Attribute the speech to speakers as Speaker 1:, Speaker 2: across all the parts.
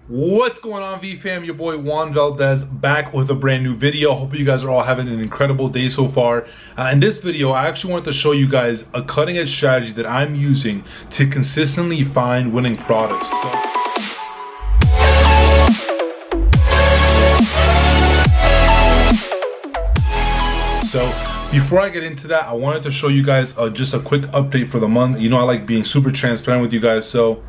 Speaker 1: What's going on, V fam? Your boy Juan Valdez back with a brand new video. Hope you guys are all having an incredible day so far. In this video, I actually wanted to show you guys a cutting edge strategy that I'm using to consistently find winning products. So before I get into that, I wanted to show you guys just a quick update for the month. You know I like being super transparent with you guys, so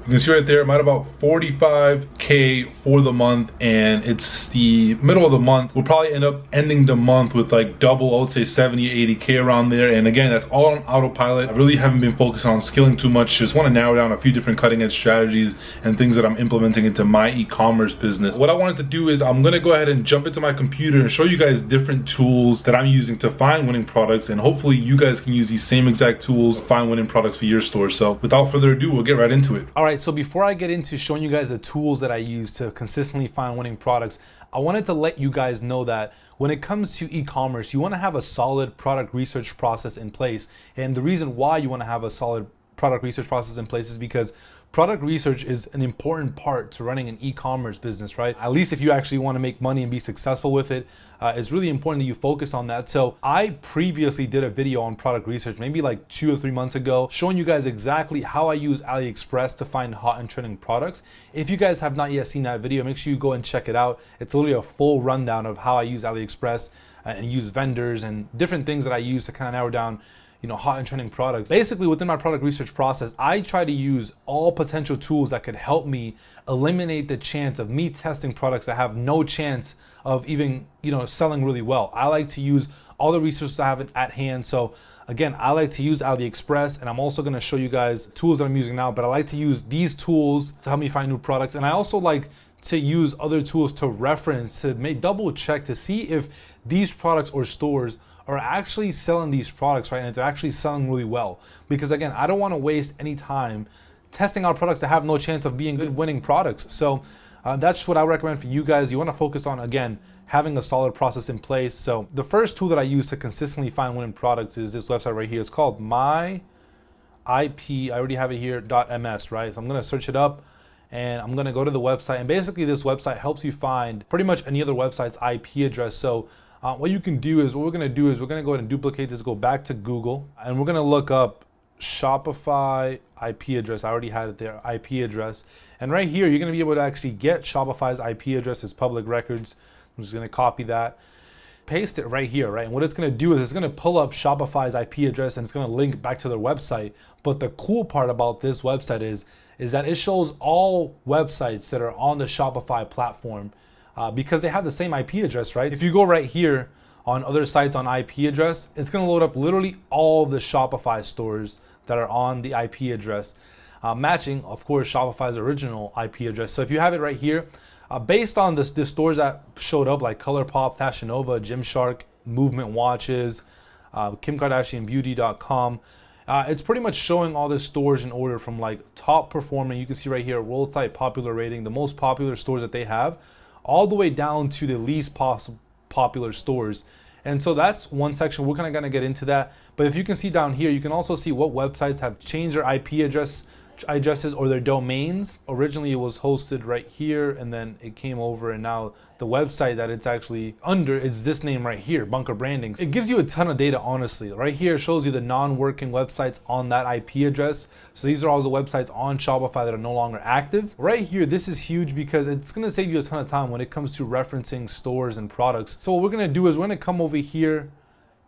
Speaker 1: you can see right there, I'm at about 45K for the month, and it's the middle of the month. We'll probably end up ending the month with like double, I would say 70, 80K around there. And again, that's all on autopilot. I really haven't been focused on skilling too much. Just want to narrow down a few different cutting edge strategies and things that I'm implementing into my e-commerce business. What I wanted to do is I'm gonna go ahead and jump into my computer and show you guys different tools that I'm using to find winning products. And hopefully you guys can use these same exact tools to find winning products for your store. So without further ado, we'll get right into it. All right. So before I get into showing you guys the tools that I use to consistently find winning products, I wanted to let you guys know that when it comes to e-commerce, you want to have a solid product research process in place. And the reason why you want to have a solid product research process in place is because product research is an important part to running an e-commerce business, right? At least if you actually want to make money and be successful with it, it's really important that you focus on that. So I previously did a video on product research, maybe like 2 or 3 months ago, showing you guys exactly how I use AliExpress to find hot and trending products. If you guys have not yet seen that video, make sure you go and check it out. It's literally a full rundown of how I use AliExpress and use vendors and different things that I use to kind of narrow down hot and trending products. Basically, within my product research process, I try to use all potential tools that could help me eliminate the chance of me testing products that have no chance of even, selling really well. I like to use all the resources I have at hand. So again, I like to use AliExpress, and I'm also gonna show you guys tools that I'm using now, but I like to use these tools to help me find new products. And I also like to use other tools to reference, to double check to see if these products or stores are actually selling these products, right? And if they're actually selling really well. Because again, I don't want to waste any time testing out products that have no chance of being good winning products. So that's what I recommend for you guys. You want to focus on, again, having a solid process in place. So the first tool that I use to consistently find winning products is this website right here. It's called My IP, I already have it here, .ms, right? So I'm going to search it up and I'm going to go to the website. And basically this website helps you find pretty much any other website's IP address. So what you can do is, what we're going to do is we're going to go ahead and duplicate this, go back to Google, and we're going to look up Shopify IP address. I already had it there, IP address. And right here, you're going to be able to actually get Shopify's IP address. It's public records. I'm just going to copy that, paste it right here, right? And what it's going to do is it's going to pull up Shopify's IP address and it's going to link back to their website. But the cool part about this website is that it shows all websites that are on the Shopify platform. Because they have the same IP address, right? If you go right here on other sites on IP address, it's gonna load up literally all the Shopify stores that are on the IP address, matching, of course, Shopify's original IP address. So if you have it right here, based on the stores that showed up, like ColourPop, Fashion Nova, Gymshark, Movement Watches, KimKardashianBeauty.com, it's pretty much showing all the stores in order from like top performing. You can see right here, World Site Popular Rating, the most popular stores that they have, all the way down to the least popular stores. And so that's one section. We're kind of going to get into that. But if you can see down here, you can also see what websites have changed their IP addresses or their domains. Originally it was hosted right here, and then it came over, and now the website that it's actually under is this name right here, Bunker Branding. It gives you a ton of data, honestly. Right here it shows you the non-working websites on that IP address. So these are all the websites on Shopify that are no longer active. Right here, this is huge because it's gonna save you a ton of time when it comes to referencing stores and products. So what we're gonna do is we're gonna come over here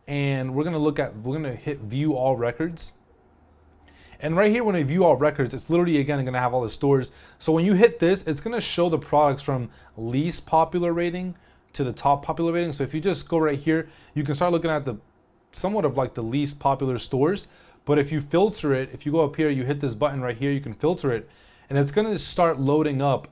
Speaker 1: and we're gonna hit view all records. And right here, when I view all records, it's literally, again, going to have all the stores. So when you hit this, it's going to show the products from least popular rating to the top popular rating. So if you just go right here, you can start looking at the somewhat of like the least popular stores. But if you filter it, if you go up here, you hit this button right here, you can filter it, and it's going to start loading up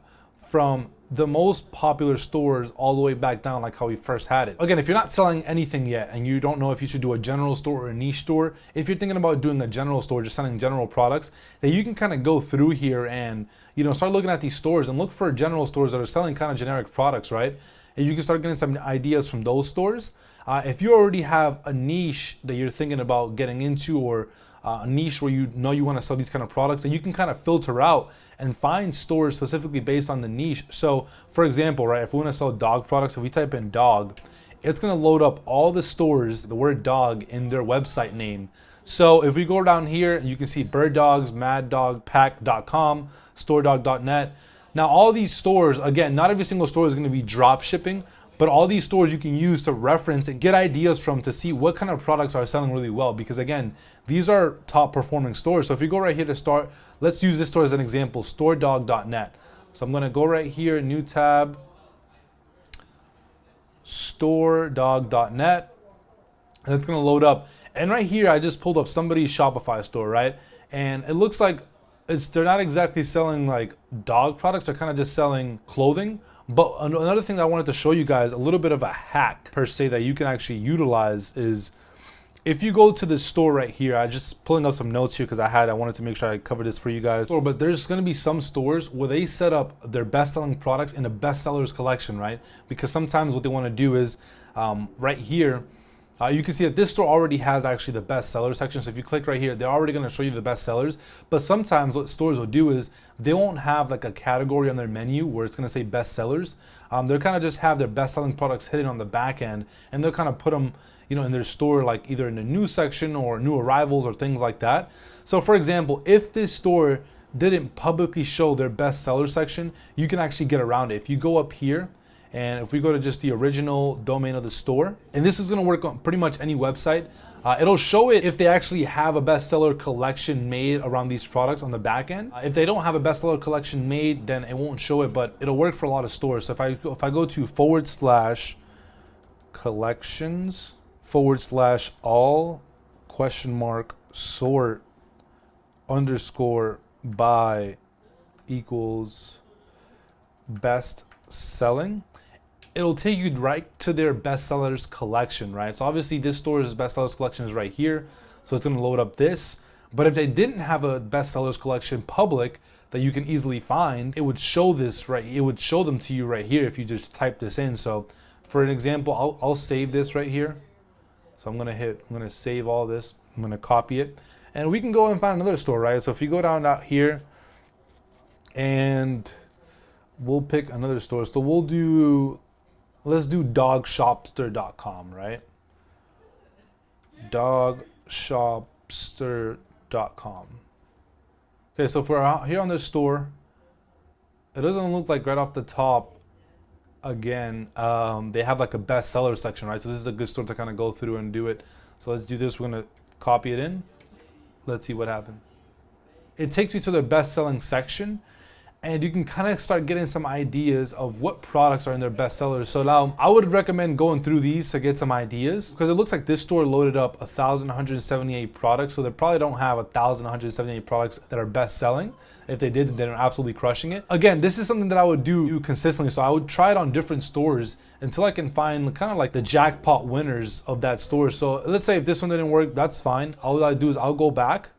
Speaker 1: from the most popular stores all the way back down like how we first had it. Again, if you're not selling anything yet and you don't know if you should do a general store or a niche store, if you're thinking about doing a general store, just selling general products, then you can kind of go through here and start looking at these stores and look for general stores that are selling kind of generic products, right? And you can start getting some ideas from those stores. If you already have a niche that you're thinking about getting into, or a niche where you know you want to sell these kind of products, and you can kind of filter out and find stores specifically based on the niche. So for example, right, if we want to sell dog products, if we type in dog, it's going to load up all the stores, the word dog in their website name. So if we go down here, you can see Bird Dogs, MadDogPack.com, StoreDog.net. Now all these stores, again, not every single store is going to be drop shipping, but all these stores you can use to reference and get ideas from to see what kind of products are selling really well. Because again, these are top performing stores. So if you go right here to start, let's use this store as an example, StoreDog.net. So I'm going to go right here, new tab, StoreDog.net, and it's going to load up. And right here, I just pulled up somebody's Shopify store, right? And it looks like they're not exactly selling like dog products. They're kind of just selling clothing. But another thing that I wanted to show you guys, a little bit of a hack per se that you can actually utilize, is if you go to this store right here, I just pulling up some notes here because I wanted to make sure I covered this for you guys. But there's going to be some stores where they set up their best-selling products in a bestsellers collection, right? Because sometimes what they want to do is right here, you can see that this store already has actually the bestseller section. So if you click right here, they're already going to show you the best sellers. But sometimes what stores will do is they won't have like a category on their menu where it's going to say best sellers. They'll kind of just have their best selling products hidden on the back end, and they'll kind of put them, you know, in their store, like either in the new section or new arrivals or things like that. So for example, if this store didn't publicly show their best seller section, you can actually get around it. If you go up here, and if we go to just the original domain of the store, and this is going to work on pretty much any website, it'll show it if they actually have a bestseller collection made around these products on the back end. If they don't have a bestseller collection made, then it won't show it, but it'll work for a lot of stores. So if I go to /collections /all sort _by equals best selling, it'll take you right to their bestsellers collection, right? So obviously this store's bestsellers collection is right here, so it's going to load up this. But if they didn't have a bestsellers collection public that you can easily find, it would show this right. It would show them to you right here if you just type this in. So for an example, I'll save this right here. So I'm gonna save all this. I'm gonna copy it, and we can go and find another store, right? So if you go down out here, and we'll pick another store. So let's do dogshopster.com, right? Dogshopster.com. Okay, so if we're out here on this store, it doesn't look like right off the top, again, they have like a bestseller section, right? So this is a good store to kind of go through and do it. So let's do this. We're going to copy it in. Let's see what happens. It takes me to their best-selling section, and you can kind of start getting some ideas of what products are in their best sellers. So now I would recommend going through these to get some ideas, because it looks like this store loaded up 1,178 products. So they probably don't have 1,178 products that are best selling. If they did, then they're absolutely crushing it. Again, this is something that I would do consistently. So I would try it on different stores until I can find kind of like the jackpot winners of that store. So let's say if this one didn't work, that's fine. All I do is I'll go back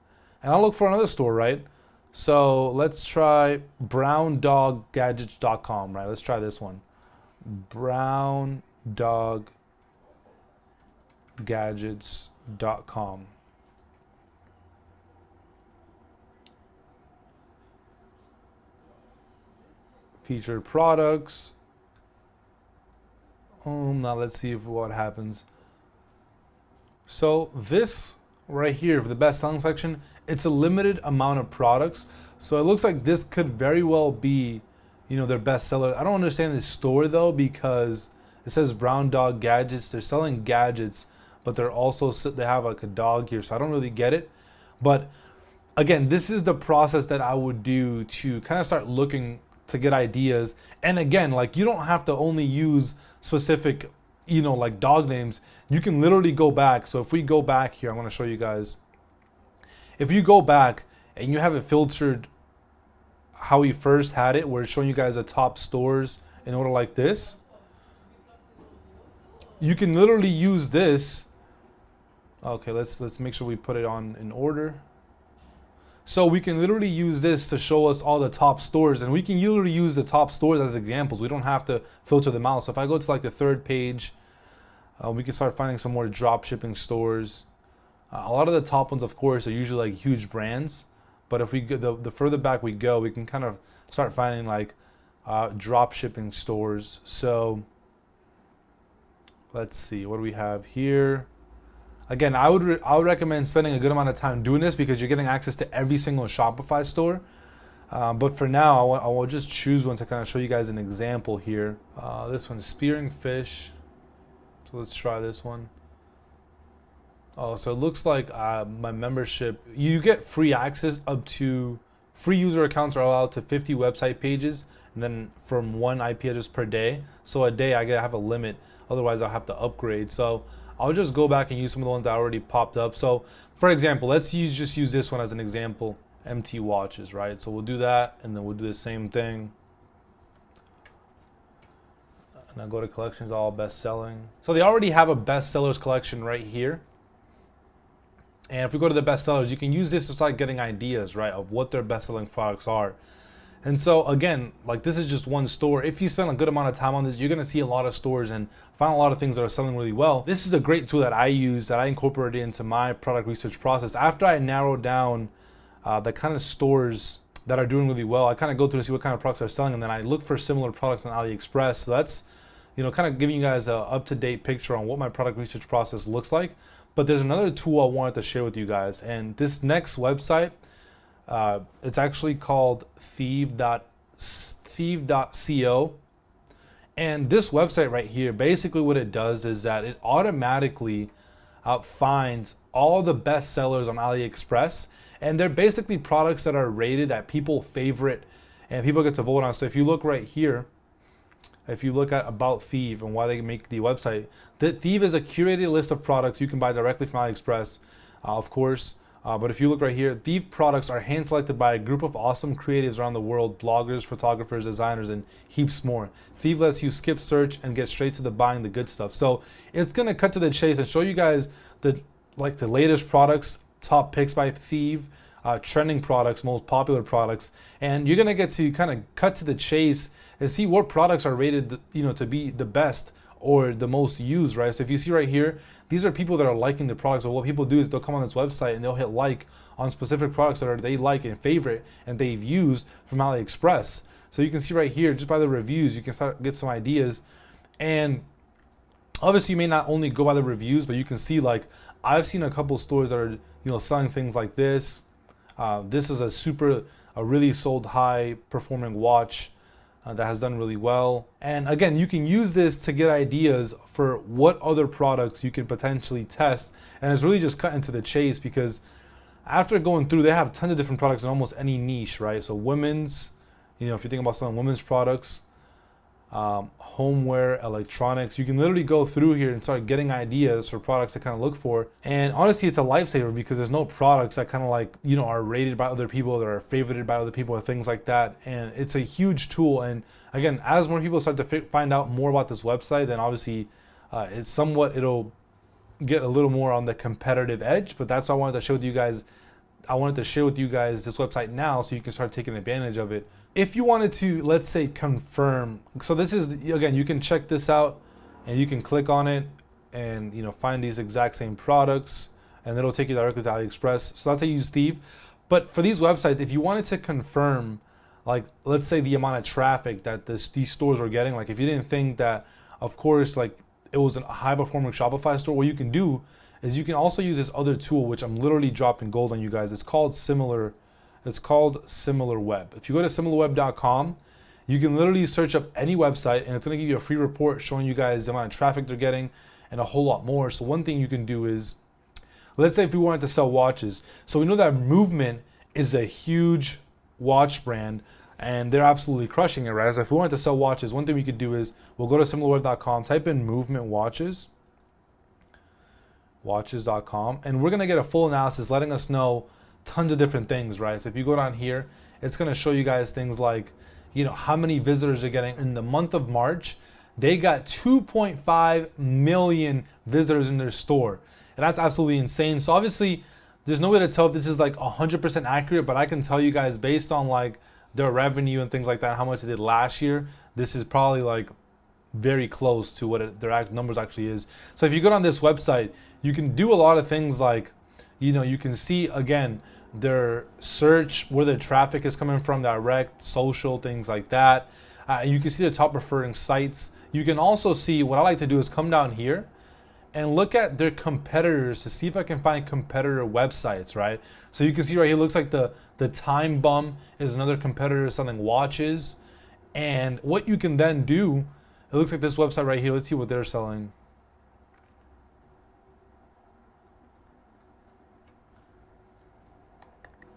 Speaker 1: and I'll look for another store, right? So let's try browndoggadgets.com, right? Let's try this one. browndoggadgets.com. Featured products. Now let's see what happens. So this right here for the best selling section, it's a limited amount of products. So it looks like this could very well be, you know, their best seller. I don't understand this store though, because it says Brown Dog Gadgets. They're selling gadgets, but they have like a dog here. So I don't really get it. But again, this is the process that I would do to kind of start looking to get ideas. And again, like, you don't have to only use specific, you know, like dog names. You can literally go back. So if we go back here, I'm going to show you guys. If you go back and you have it filtered how we first had it, where it's showing you guys the top stores in order like this, you can literally use this. Okay, let's make sure we put it on in order. So we can literally use this to show us all the top stores, and we can literally use the top stores as examples. We don't have to filter them out. So if I go to like the third page, we can start finding some more drop shipping stores. A lot of the top ones, of course, are usually like huge brands. But if we go, the further back we go, we can kind of start finding like drop shipping stores. So let's see, what do we have here? Again, I would recommend spending a good amount of time doing this because you're getting access to every single Shopify store. But for now, I will just choose one to kind of show you guys an example here. This one's spearing fish. So let's try this one. Oh, so it looks like my membership, you get free access up to, free user accounts are allowed to 50 website pages, and then from 1 IP address per day. So a day I gotta have a limit, otherwise I'll have to upgrade. So I'll just go back and use some of the ones that already popped up. So for example, let's just use this one as an example, MT watches, right? So we'll do that, and then we'll do the same thing. And I'll go to collections, all best selling. So they already have a best sellers collection right here. And if we go to the best sellers, you can use this to start getting ideas, right, of what their best selling products are. And so again, like this is just one store. If you spend a good amount of time on this, you're gonna see a lot of stores and find a lot of things that are selling really well. This is a great tool that I use, that I incorporated into my product research process. After I narrow down the kind of stores that are doing really well, I kind of go through and see what kind of products are selling, and then I look for similar products on AliExpress. So that's, you know, kind of giving you guys a up-to-date picture on what my product research process looks like. But there's another tool I wanted to share with you guys, and this next website, it's actually called thieve.co. And this website right here, basically what it does is that it automatically finds all the best sellers on AliExpress, and they're basically products that are rated, that people favorite and people get to vote on. So if you look right here, if you look at About Thieve and why they make the website, the Thieve is a curated list of products you can buy directly from AliExpress, of course. But if you look right here, Thieve products are hand selected by a group of awesome creatives around the world, bloggers, photographers, designers, and heaps more. Thieve lets you skip search and get straight to the buying the good stuff. So it's gonna cut to the chase and show you guys the latest products, top picks by Thieve, trending products, most popular products, and you're gonna get to kind of cut to the chase and see what products are rated, you know, to be the best or the most used, right? So if you see right here, these are people that are liking the products. So what people do is they'll come on this website and they'll hit like on specific products that they like and favorite and they've used from AliExpress. So you can see right here, just by the reviews, you can start get some ideas. And obviously you may not only go by the reviews, but you can see, like, I've seen a couple stores that are, you know, selling things like this. This is a really sold high performing watch that has done really well. And again, you can use this to get ideas for what other products you can potentially test. And it's really just cutting to the chase, because after going through, they have tons of different products in almost any niche, right? So women's, you know, if you think about selling women's products, homeware, electronics, you can literally go through here and start getting ideas for products to kind of look for. And honestly, it's a lifesaver because there's no products that kind of, like, you know, are rated by other people, that are favorited by other people, or things like that. And it's a huge tool. And again, as more people start to find out more about this website, then obviously it'll get a little more on the competitive edge. But that's why I wanted to share with you guys. I wanted to share with you guys this website now so you can start taking advantage of it. If you wanted to, let's say, confirm, so this is, again, you can check this out and you can click on it and, you know, find these exact same products, and it'll take you directly to AliExpress. So that's how you use Thieve. But for these websites, if you wanted to confirm, like, let's say the amount of traffic that these stores were getting, like if you didn't think that, of course, like it was a high performing Shopify store, what you can do is you can also use this other tool, which I'm literally dropping gold on you guys. It's called SimilarWeb. If you go to similarweb.com, you can literally search up any website and it's gonna give you a free report showing you guys the amount of traffic they're getting and a whole lot more. So one thing you can do is, let's say if we wanted to sell watches. So we know that Movement is a huge watch brand and they're absolutely crushing it, right? So if we wanted to sell watches, one thing we could do is we'll go to similarweb.com, type in Movement watches.com, and we're gonna get a full analysis letting us know tons of different things, right? So if you go down here, it's gonna show you guys things like, you know, how many visitors they're getting. In the month of March, they got 2.5 million visitors in their store. And that's absolutely insane. So obviously, there's no way to tell if this is like 100% accurate, but I can tell you guys based on like their revenue and things like that, how much they did last year, this is probably like very close to what their numbers actually is. So if you go on this website, you can do a lot of things like,
Speaker 2: you know, you can see again their search, where their traffic is coming from, direct, social, things like that. You can see the top referring sites. You can also see, what I like to do is come down here and look at their competitors to see if I can find competitor websites, right? So you can see right here, looks like the Time Bum is another competitor selling watches. And what you can then do, it looks like this website right here. Let's see what they're selling.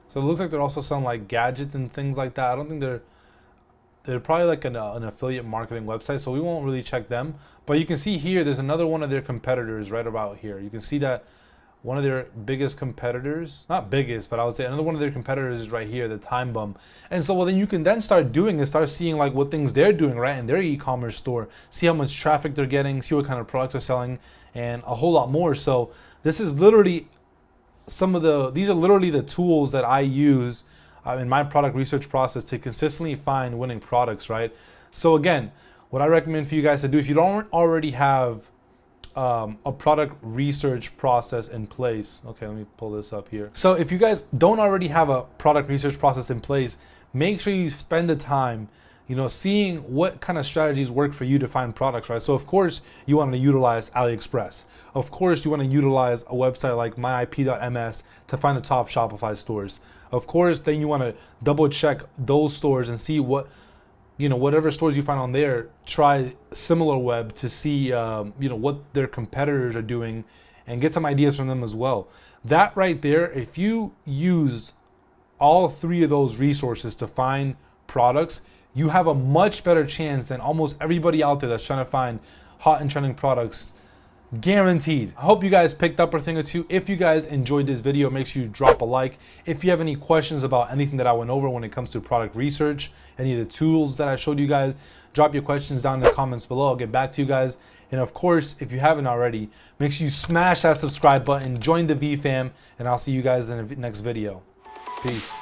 Speaker 2: So it looks like they're also selling like gadgets and things like that. I don't think they're probably like an affiliate marketing website, so we won't really check them. But you can see here, there's another one of their competitors right about here. You can see that one of their biggest competitors, not biggest, but I would say another one of their competitors is right here, the Time Bum. And so what then you can then start doing is start seeing like what things they're doing, right, in their e-commerce store. See how much traffic they're getting, see what kind of products they're selling, and a whole lot more. So this is literally these are literally the tools that I use in my product research process to consistently find winning products, right? So again, what I recommend for you guys to do, if you don't already have a product research process in place. Okay, let me pull this up here. So if you guys don't already have a product research process in place, make sure you spend the time, you know, seeing what kind of strategies work for you to find products, right? So of course you want to utilize AliExpress. Of course you want to utilize a website like myip.ms to find the top Shopify stores. Of course, then you want to double check those stores and see what, you know, whatever stores you find on there, try SimilarWeb to see, you know, what their competitors are doing and get some ideas from them as well. That right there, if you use all three of those resources to find products, you have a much better chance than almost everybody out there that's trying to find hot and trending products. Guaranteed. I hope you guys picked up a thing or two. If you guys enjoyed this video, make sure you drop a like. If you have any questions about anything that I went over when it comes to product research, any of the tools that I showed you guys, drop your questions down in the comments below. I'll get back to you guys. And of course, if you haven't already, make sure you smash that subscribe button, join the V fam, and I'll see you guys in the next video. Peace.